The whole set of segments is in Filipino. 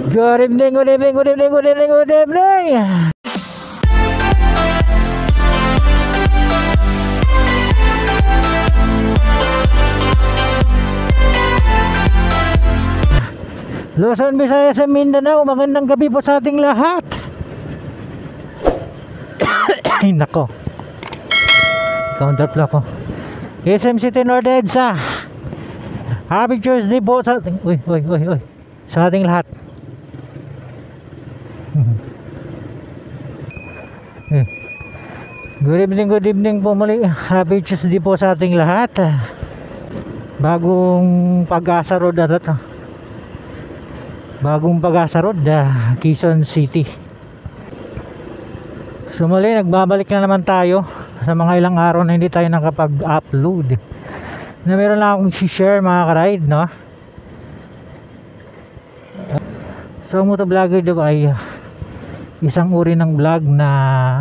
Good evening, good evening, good evening, good evening, good evening. Luzon, Visayas, at Mindanao, magandang gabi po sa ating lahat. Ay nako, counterflow ko. SM City North EDSA, happy Tuesday po sa ating sa ating lahat. Good evening po muli. Happy Tuesday po sa ating lahat. Bagong Pag-asa Road at ito. Bagong Pag-asa Road, Quezon City. So muli, nagbabalik na naman tayo sa mga ilang araw na hindi tayo nakapag-upload. Na meron lang akong share mga ka-ride, no? So motovlogger daw ay isang uri ng vlog na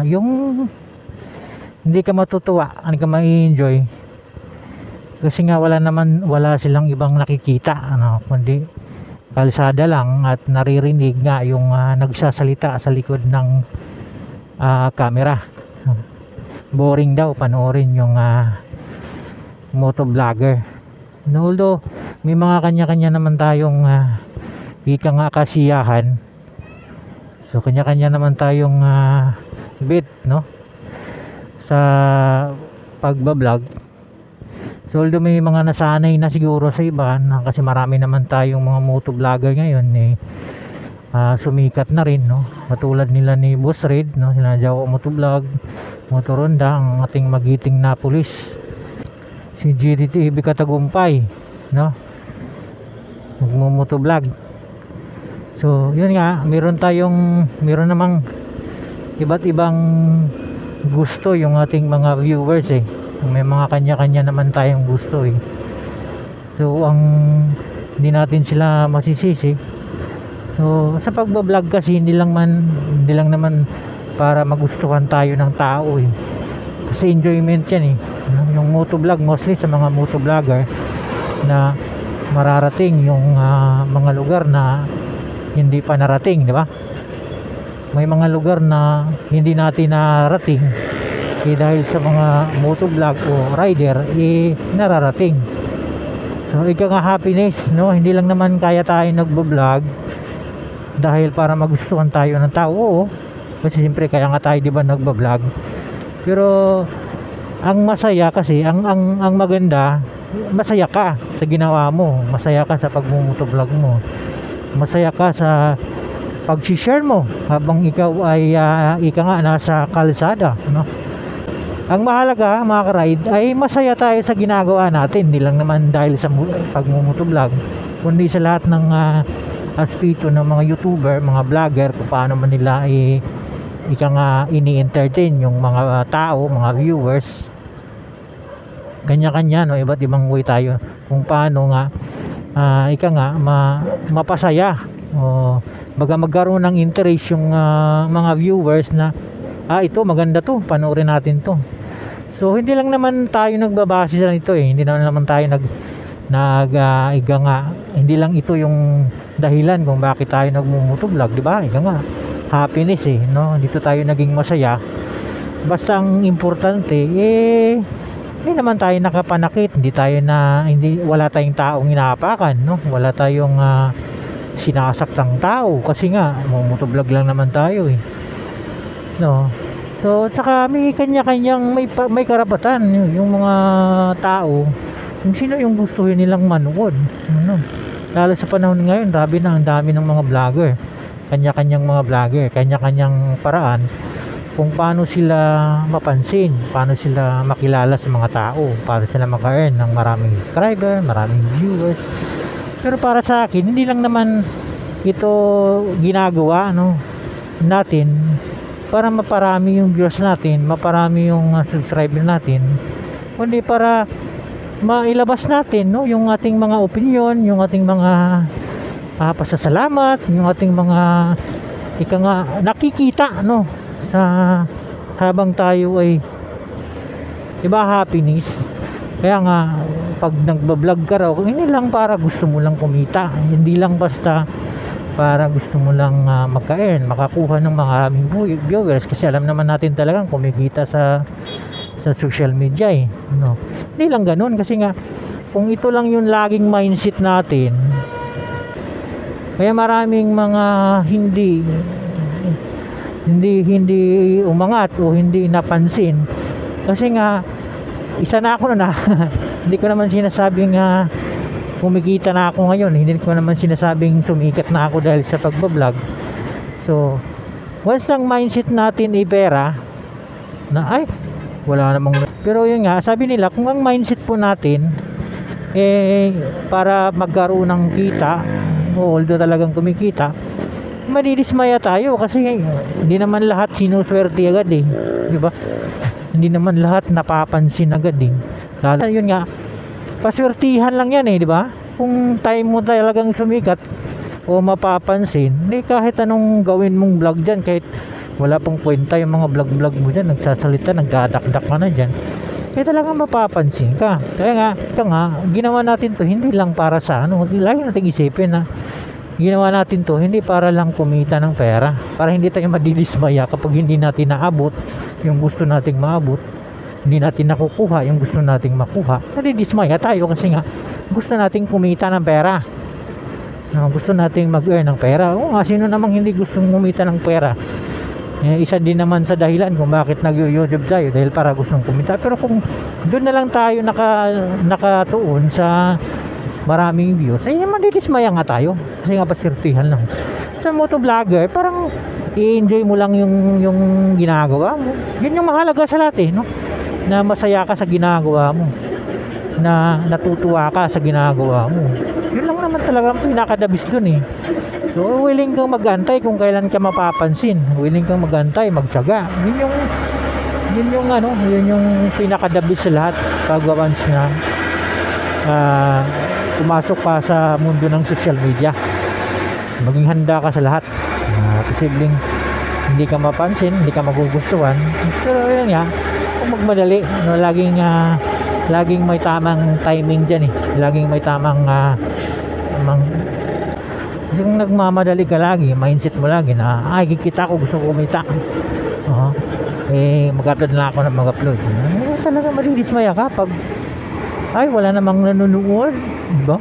yung hindi ka matutuwa, hindi ka ma-enjoy. Kasi nga wala silang ibang nakikita, ano, kundi kalsada lang at naririnig nga yung nagsasalita sa likod ng camera. Boring daw panoorin yung motovlogger. Although may mga kanya-kanya naman tayong ika nga kasiyahan. So kanya-kanya naman tayong bit, no, sa pagbablog. So although may mga nasanay na siguro sa iba kasi marami naman tayong mga motovlogger ngayon sumikat na rin, no, katulad nila ni Boss Red, no, sila Jawa Motovlog, Motoronda, ang ating magiting na pulis, si GDTV Katagumpay, no, nagmo-motovlog. So yun nga, meron namang iba't ibang gusto yung ating mga viewers may mga kanya-kanya naman tayong gusto So ang hindi natin sila masisisi. So sa pagbablog kasi hindi lang naman para magustuhan tayo ng tao kasi enjoyment yan yung motovlog, mostly sa mga motovlogger na mararating yung mga lugar na hindi pa narating, di ba? May mga lugar na hindi natin narating dahil sa mga motovlog o rider nararating. So ika nga happiness, no, hindi lang naman kaya tayo nagbo-vlog dahil para magustuhan tayo ng tao, kasi siyempre kaya nga tayo, di ba, nagbo-vlog. Pero ang masaya kasi, ang maganda, masaya ka sa ginawa mo, masaya ka sa pagmumotovlog mo, masaya ka sa pag-share mo habang ikaw ay ika nga nasa kalsada, no. Ang mahalaga mga ka-ride ay masaya tayo sa ginagawa natin, hindi lang naman dahil sa pagmumotovlog, kundi sa lahat ng aspito ng mga YouTuber, mga vlogger, kung paano man nila ika nga ini-entertain yung mga tao, mga viewers. Kanya-kanya, no, iba't ibang way tayo kung paano nga ika nga mapasaya o baga magkaroon ng interest yung mga viewers na ito maganda to, panoorin natin to. So hindi lang naman tayo nagbabase sa nito hindi naman tayo iga nga, hindi lang ito yung dahilan kung bakit tayo nagmumotovlog, di ba? Iga nga happiness no, dito tayo naging masaya. Basta ang importante hindi naman tayo nakapanakit, wala tayong taong inaapakan, no, wala tayong sinasaktang tao kasi nga motovlog lang naman tayo no. So saka may kanya-kanyang may karapatan yung mga tao kung sino yung gustuhin nilang manood, no? Lalo sa panahon ngayon, ang dami ng mga vlogger, kanya-kanyang mga vlogger, kanya-kanyang paraan kung paano sila mapansin, paano sila makilala sa mga tao, para sila maka-earn ng maraming subscriber, maraming viewers. Pero para sa akin, hindi lang naman ito ginagawa, no, natin para maparami yung viewers natin, maparami yung subscriber natin, kundi para mailabas natin, no, yung ating mga opinion, yung ating mga pasasalamat, yung ating mga ika nga nakikita, no, sa habang tayo ay, diba, happiness. Kaya nga pag nagbablog ka raw, hindi lang para gusto mo lang kumita, hindi lang basta para gusto mo lang magka-earn, makakuha ng maraming viewers, kasi alam naman natin talagang kumikita sa social media eh, no? Hindi lang ganun, kasi nga kung ito lang yung laging mindset natin, kaya maraming mga hindi umangat o hindi napansin, kasi nga isa na ako na hindi ko naman sinasabing kumikita na ako ngayon, hindi ko naman sinasabing sumikat na ako dahil sa pagbablog. So once lang mindset natin pera, na ay wala namang, pero yun nga, sabi nila kung ang mindset po natin para magkaroon ng kita, although talagang kumikita, madidismaya tayo kasi hindi naman lahat sinuswerte agad eh, di ba? Hindi naman lahat napapansin agad eh. Lalo yun nga, paswertihan lang yan eh, di ba? Kung time mo talagang sumikat o mapapansin, kahit anong gawin mong vlog dyan, kahit wala pang kwenta yung mga vlog mo dyan, nagsasalita, nagdadakdak ka na dyan, kaya talagang mapapansin ka. Kaya nga, ginawa natin to hindi lang para sa lagi natin isipin na ginawa natin to hindi para lang kumita ng pera, para hindi tayo madidismaya kapag hindi natin naabot yung gusto nating maabot, hindi natin nakukuha yung gusto nating makuha, nadidismaya tayo kasi nga gusto nating kumita ng pera, gusto nating mag-earn ng pera. Oo nga, sino namang hindi gustong kumita ng pera? Isa din naman sa dahilan kung bakit nag-YouTube tayo, dahil para gustong kumita. Pero kung doon na lang tayo nakatuon sa maraming views, madidismaya nga tayo kasi nga pasirtihan lang. Sa motovlogger, parang i-enjoy mo lang yung ginagawa mo. Yun yung mahalaga sa lahat no? Na masaya ka sa ginagawa mo, na natutuwa ka sa ginagawa mo. Yun lang naman talaga ang pinakadabis dun eh. So willing kang mag-antay kung kailan ka mapapansin, willing kang mag-antay, magtiyaga. Yun yung pinakadabis sa lahat pag once na pumasok pa sa mundo ng social media. Maging handa ka sa lahat. Posibleng hindi ka mapansin, hindi ka magugustuhan. Pero yun nga, kung magmadali, laging may tamang timing dyan eh. Laging may tamang kasi kung nagmamadali ka lagi, mindset mo lagi na kikita ko, gusto ko kumita, mag-upload na ako ng mag-upload, talaga madidismaya ka pag wala namang nanonood, diba?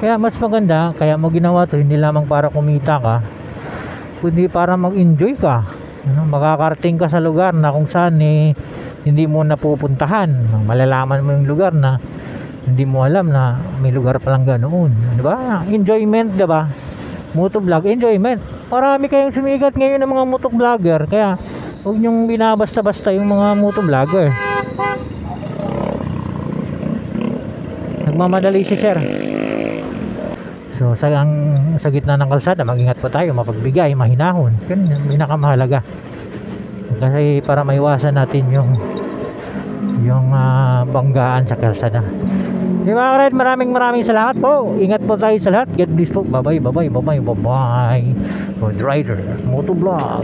Kaya mas maganda, kaya mo ginawa to hindi lamang para kumita ka, kundi para mag-enjoy ka, makakarating ka sa lugar na kung saan hindi mo napupuntahan, malalaman mo yung lugar na hindi mo alam na may lugar palang ganoon, di ba? Enjoyment, di ba? Motovlog, enjoyment. Marami kayong sumikat ngayon ng mga motovlogger, kaya huwag nyong binabasta-basta yung mga motovlogger. Nagmamadali si sir. So sa gitna ng kalsada, mag-ingat po tayo, mapagbigay, mahinahon. Yun yung pinakamahalaga. Kasi para maiwasan natin yung banggaan sa kalsada. Di ba, Red? Maraming salamat po. Ingat po tayo sa lahat. God bless po. Bye bye. Road Rider Motovlog.